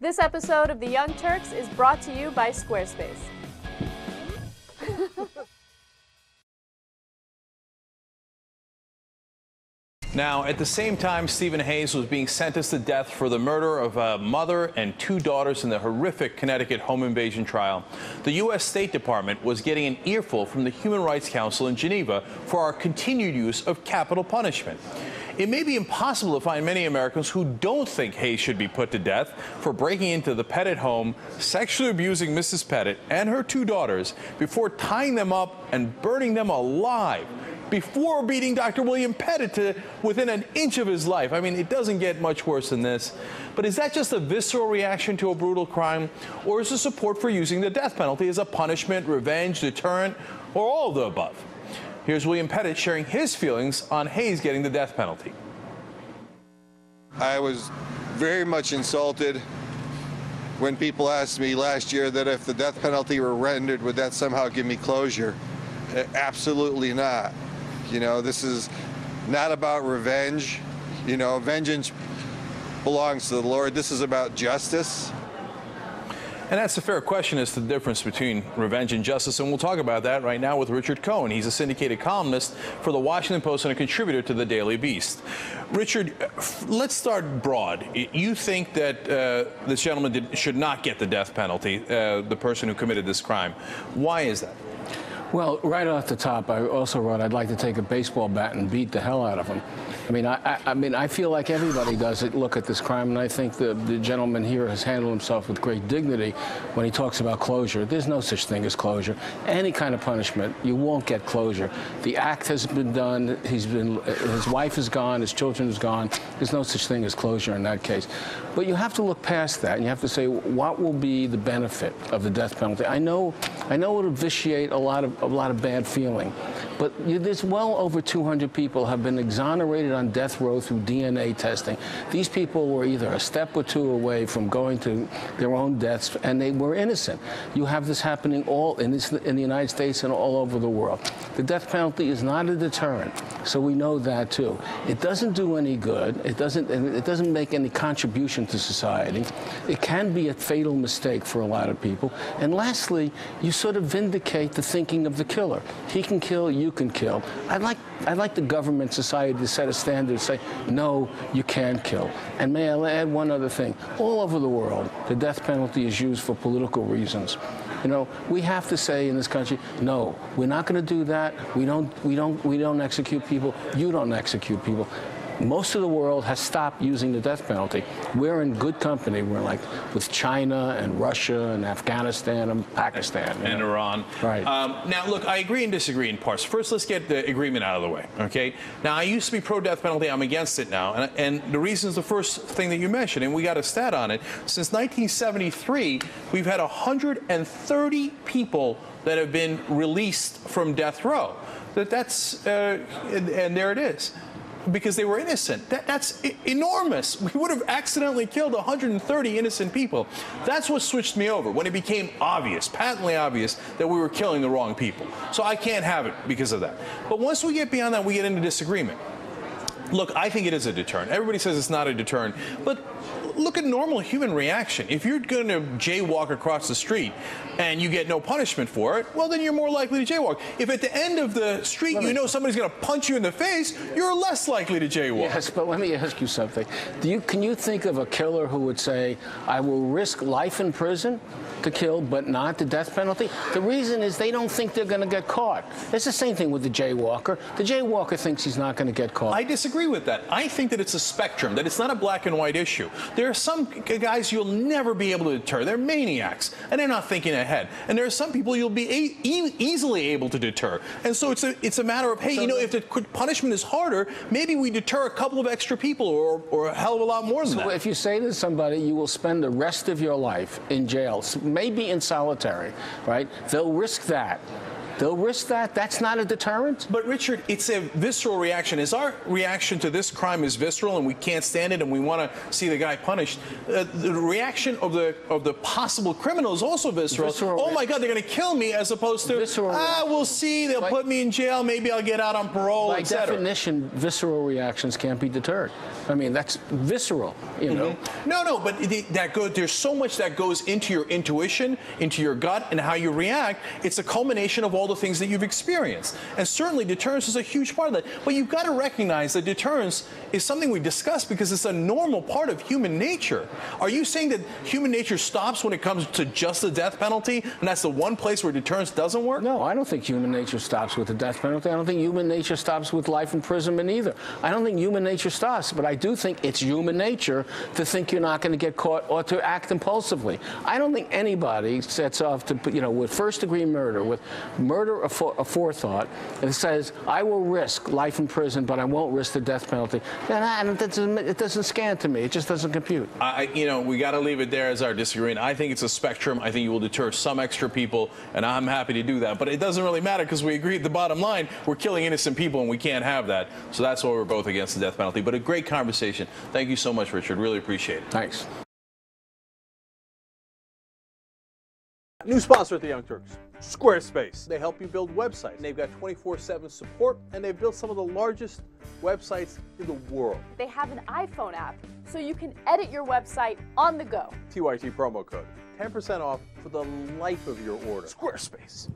This episode of the Young Turks is brought to you by Squarespace. Now, at the same time, Stephen Hayes was being sentenced to death for the murder of a mother and two daughters in the horrific Connecticut home invasion trial, the U.S. State Department was getting an earful from the Human Rights Council in Geneva for our continued use of capital punishment. It may be impossible to find many Americans who don't think Hayes should be put to death for breaking into the Pettit home, sexually abusing Mrs. Pettit and her two daughters before tying them up and burning them alive, before beating Dr. William Pettit to within an inch of his life. I mean, it doesn't get much worse than this. But is that just a visceral reaction to a brutal crime? Or is there support for using the death penalty as a punishment, revenge, deterrent, or all of the above? Here's William Pettit sharing his feelings on Hayes getting the death penalty. I was very much insulted when people asked me last year that if the death penalty were rendered, would that somehow give me closure? Absolutely not. You know, this is not about revenge. You know, vengeance belongs to the Lord. This is about justice. And that's a fair question as to the difference between revenge and justice, and we'll talk about that right now with Richard Cohen. He's a syndicated columnist for the Washington Post and a contributor to the Daily Beast. Richard, let's start broad. You think that this gentleman should not get the death penalty, the person who committed this crime. Why is that? Well, right off the top, I also wrote I'd like to take a baseball bat and beat the hell out of him. I mean, I feel like everybody does look at this crime, and I think the gentleman here has handled himself with great dignity when he talks about closure. There's no such thing as closure. Any kind of punishment, you won't get closure. The act has been done. His wife is gone. His children is gone. There's no such thing as closure in that case. But you have to look past that, and you have to say, what will be the benefit of the death penalty? I know it'll vitiate a lot of bad feeling, but there's well over 200 people have been exonerated on death row through DNA testing. These people were either a step or two away from going to their own deaths, and they were innocent. You have this happening all in the United States and all over the world. The death penalty is not a deterrent, so we know that too. It doesn't do any good. It doesn't make any contribution to society. It can be a fatal mistake for a lot of people. And lastly, you sort of vindicate the thinking of the killer. He can kill, you can kill. I'd like the government, society to set a standard and say, no, you can't kill. And may I add one other thing. All over the world, the death penalty is used for political reasons. You know, we have to say in this country, no, we're not going to do that. We don't execute people. You don't execute people. Most of the world has stopped using the death penalty. We're in good company. We're like with China and Russia and Afghanistan and Pakistan. And Iran. Right. Now, look, I agree and disagree in parts. First, let's get the agreement out of the way, okay? Now, I used to be pro-death penalty. I'm against it now. And the reason is the first thing that you mentioned, and we got a stat on it. Since 1973, we've had 130 people that have been released from death row. And there it is. Because they were innocent. That's enormous. We would have accidentally killed 130 innocent people. That's what switched me over, when it became obvious, patently obvious, that we were killing the wrong people. So I can't have it because of that. But once we get beyond that, we get into disagreement. Look, I think it is a deterrent. Everybody says it's not a deterrent, but look at normal human reaction. If you're going to jaywalk across the street and you get no punishment for it, well, then you're more likely to jaywalk. If at the end of the street you know somebody's going to punch you in the face, you're less likely to jaywalk. Yes, but let me ask you something. Can you think of a killer who would say, I will risk life in prison to kill, but not the death penalty? The reason is they don't think they're going to get caught. It's the same thing with the jaywalker. The jaywalker thinks he's not going to get caught. I disagree with that. I think that it's a spectrum, that it's not a black and white issue. There are some guys you'll never be able to deter. They're maniacs, and they're not thinking ahead. And there are some people you'll be easily able to deter. And so it's a matter of, hey, so, you know, if the punishment is harder, maybe we deter a couple of extra people or a hell of a lot more than that. So if you say to somebody, you will spend the rest of your life in jail, maybe in solitary, right? They'll risk that They'll risk that. That's not a deterrent. But Richard, it's a visceral reaction. Is our reaction to this crime is visceral and we can't stand it and we want to see the guy punished? The reaction of the possible criminal is also visceral. Oh my God, they're going to kill me, as opposed to we'll see. They'll put me in jail. Maybe I'll get out on parole. By definition, visceral reactions can't be deterred. I mean, that's visceral. You know. No, but there's so much that goes into your intuition, into your gut, and how you react. It's a culmination of all the things that you've experienced. And certainly deterrence is a huge part of that. But you've got to recognize that deterrence is something we discuss because it's a normal part of human nature. Are you saying that human nature stops when it comes to just the death penalty, and that's the one place where deterrence doesn't work? No, I don't think human nature stops with the death penalty. I don't think human nature stops with life imprisonment either. I don't think human nature stops, but I do think it's human nature to think you're not going to get caught or to act impulsively. I don't think anybody sets off to, with first-degree murder, with murder of forethought, and says, I will risk life in prison, but I won't risk the death penalty. It doesn't scan to me. It just doesn't compute. We got to leave it there as our disagreement. I think it's a spectrum. I think you will deter some extra people, and I'm happy to do that. But it doesn't really matter because we agree at the bottom line, we're killing innocent people, and we can't have that. So that's why we're both against the death penalty. But a great conversation. Thank you so much, Richard. Really appreciate it. Thanks. New sponsor at the Young Turks, Squarespace. They help you build websites. They've got 24/7 support, and they've built some of the largest websites in the world. They have an iPhone app, so you can edit your website on the go. TYT promo code, 10% off for the life of your order. Squarespace.